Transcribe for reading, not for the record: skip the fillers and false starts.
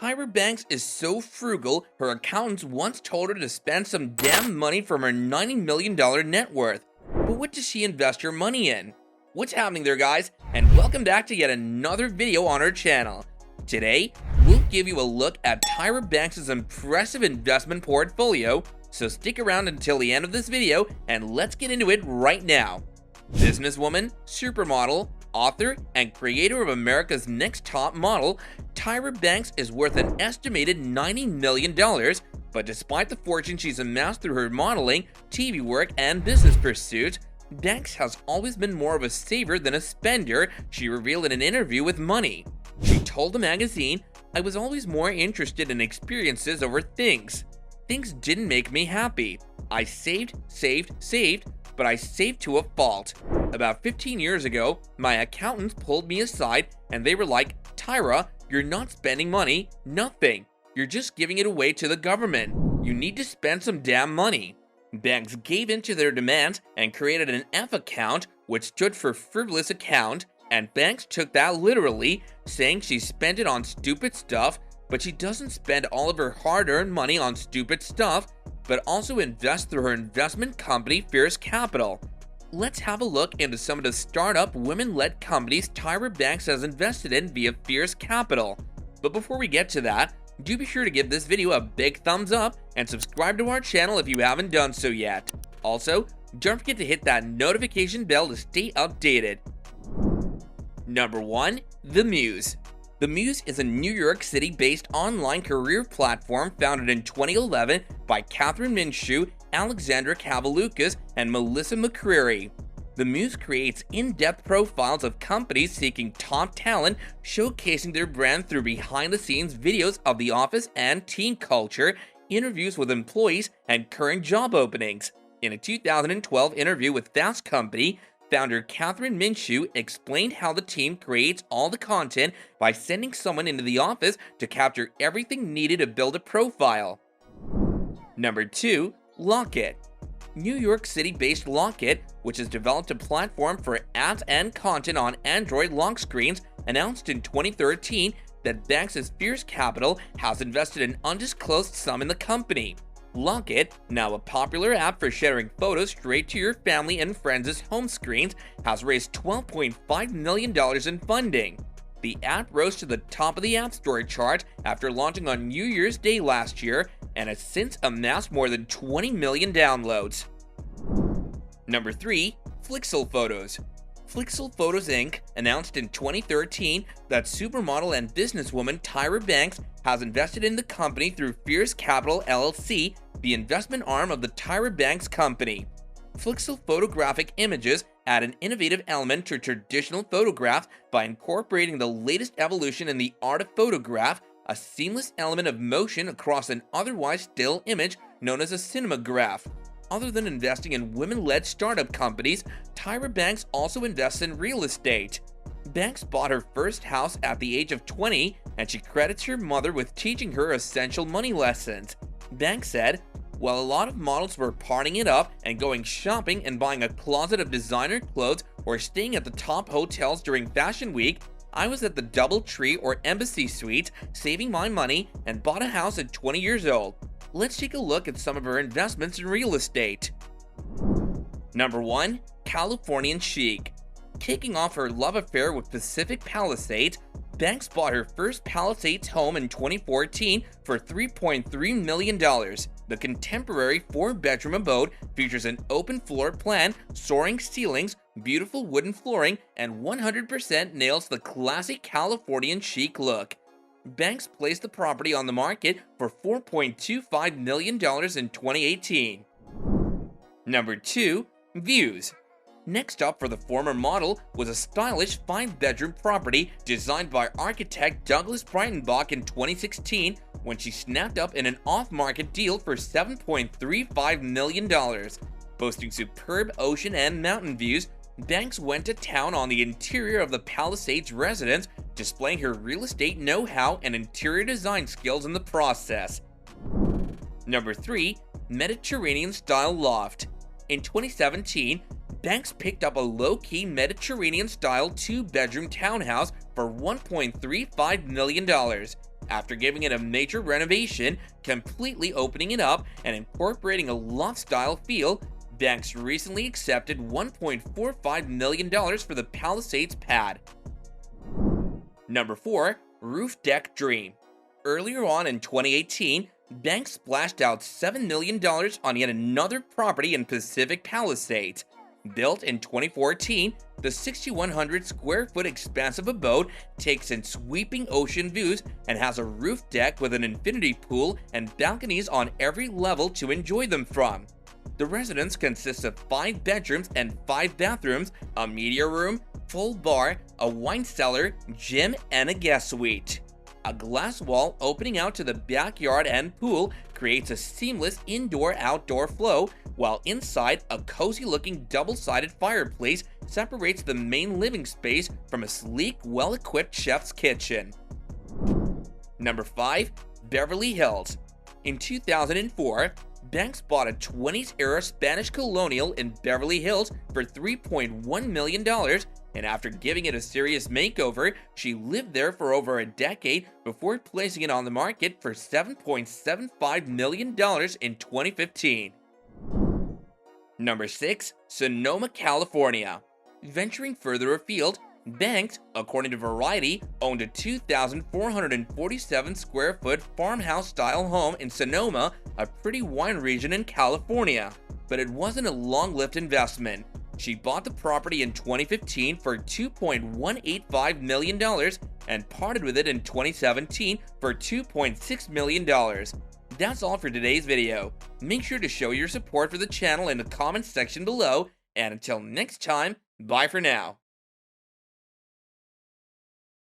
Tyra Banks is so frugal, her accountants once told her to spend some damn money from her $90 million net worth. But what does she invest her money in? What's happening there, guys? And welcome back to yet another video on our channel. Today, we'll give you a look at Tyra Banks' impressive investment portfolio, so stick around until the end of this video and let's get into it right now. Businesswoman, supermodel, author, and creator of America's Next Top Model, Tyra Banks is worth an estimated $90 million, but despite the fortune she's amassed through her modeling, TV work, and business pursuits, Banks has always been more of a saver than a spender, she revealed in an interview with Money. She told the magazine, "I was always more interested in experiences over things. Things didn't make me happy. I saved, but I saved to a fault. About 15 years ago, my accountants pulled me aside and they were like, 'Tyra, you're not spending money, nothing. You're just giving it away to the government. You need to spend some damn money.'" Banks gave in to their demands and created an F account, which stood for frivolous account, and Banks took that literally, saying she spent it on stupid stuff, but she doesn't spend all of her hard-earned money on stupid stuff, but also invests through her investment company Fierce Capital. Let's have a look into some of the startup women-led companies Tyra Banks has invested in via Fierce Capital. But before we get to that, do be sure to give this video a big thumbs up and subscribe to our channel if you haven't done so yet. Also, don't forget to hit that notification bell to stay updated. Number 1. The Muse. The Muse is a New York City-based online career platform founded in 2011 by Catherine Minshew, Alexandra Kavaloukas, and Melissa McCreary. The Muse creates in-depth profiles of companies seeking top talent, showcasing their brand through behind-the-scenes videos of the office and team culture, interviews with employees, and current job openings. In a 2012 interview with Fast Company, founder Catherine Minshew explained how the team creates all the content by sending someone into the office to capture everything needed to build a profile. Number 2. Locket. New York City-based Locket, which has developed a platform for apps and content on Android lock screens, announced in 2013 that Banks' Fierce Capital has invested an undisclosed sum in the company. Locket, now a popular app for sharing photos straight to your family and friends' home screens, has raised $12.5 million in funding. The app rose to the top of the App Store chart after launching on New Year's Day last year and has since amassed more than 20 million downloads. Number 3. Flixel Photos. Flixel Photos Inc. announced in 2013 that supermodel and businesswoman Tyra Banks has invested in the company through Fierce Capital LLC, the investment arm of the Tyra Banks Company. Flixel photographic images add an innovative element to traditional photographs by incorporating the latest evolution in the art of photograph, a seamless element of motion across an otherwise still image known as a cinematograph. Other than investing in women-led startup companies, Tyra Banks also invests in real estate. Banks bought her first house at the age of 20, and she credits her mother with teaching her essential money lessons. Banks said, "While a lot of models were partying it up and going shopping and buying a closet of designer clothes or staying at the top hotels during Fashion Week, I was at the DoubleTree or Embassy Suites saving my money and bought a house at 20 years old." Let's take a look at some of her investments in real estate. Number 1. Californian Chic. Kicking off her love affair with Pacific Palisades, Banks bought her first Palisades home in 2014 for $3.3 million. The contemporary 4-bedroom abode features an open floor plan, soaring ceilings, beautiful wooden flooring, and 100% nails the classic Californian chic look. Banks placed the property on the market for $4.25 million in 2018. Number 2. Views. Next up for the former model was a stylish 5-bedroom property designed by architect Douglas Breitenbach in 2016 when she snapped up in an off-market deal for $7.35 million. Boasting superb ocean and mountain views, Banks went to town on the interior of the Palisades residence, displaying her real estate know-how and interior design skills in the process. Number 3. Mediterranean-style loft. In 2017, Banks picked up a low-key Mediterranean-style 2-bedroom townhouse for $1.35 million. After giving it a major renovation, completely opening it up, and incorporating a loft-style feel, Banks recently accepted $1.45 million for the Palisades pad. Number 4. Roof Deck Dream. Earlier on in 2018, Banks splashed out $7 million on yet another property in Pacific Palisades. Built in 2014, the 6,100 square foot expansive abode takes in sweeping ocean views and has a roof deck with an infinity pool and balconies on every level to enjoy them from. The residence consists of 5 bedrooms and 5 bathrooms, a media room, full bar, a wine cellar, gym, and a guest suite. A glass wall opening out to the backyard and pool creates a seamless indoor-outdoor flow, while inside, a cozy-looking double-sided fireplace separates the main living space from a sleek, well-equipped chef's kitchen. Number 5. Beverly Hills. In 2004, Banks bought a 20s-era Spanish colonial in Beverly Hills for $3.1 million, and after giving it a serious makeover, she lived there for over a decade before placing it on the market for $7.75 million in 2015. Number 6. Sonoma, California. Venturing further afield, Banks, according to Variety, owned a 2,447 square foot farmhouse-style home in Sonoma, a pretty wine region in California. But it wasn't a long-lived investment. She bought the property in 2015 for $2.185 million and parted with it in 2017 for $2.6 million. That's all for today's video. Make sure to show your support for the channel in the comments section below, and until next time, bye for now.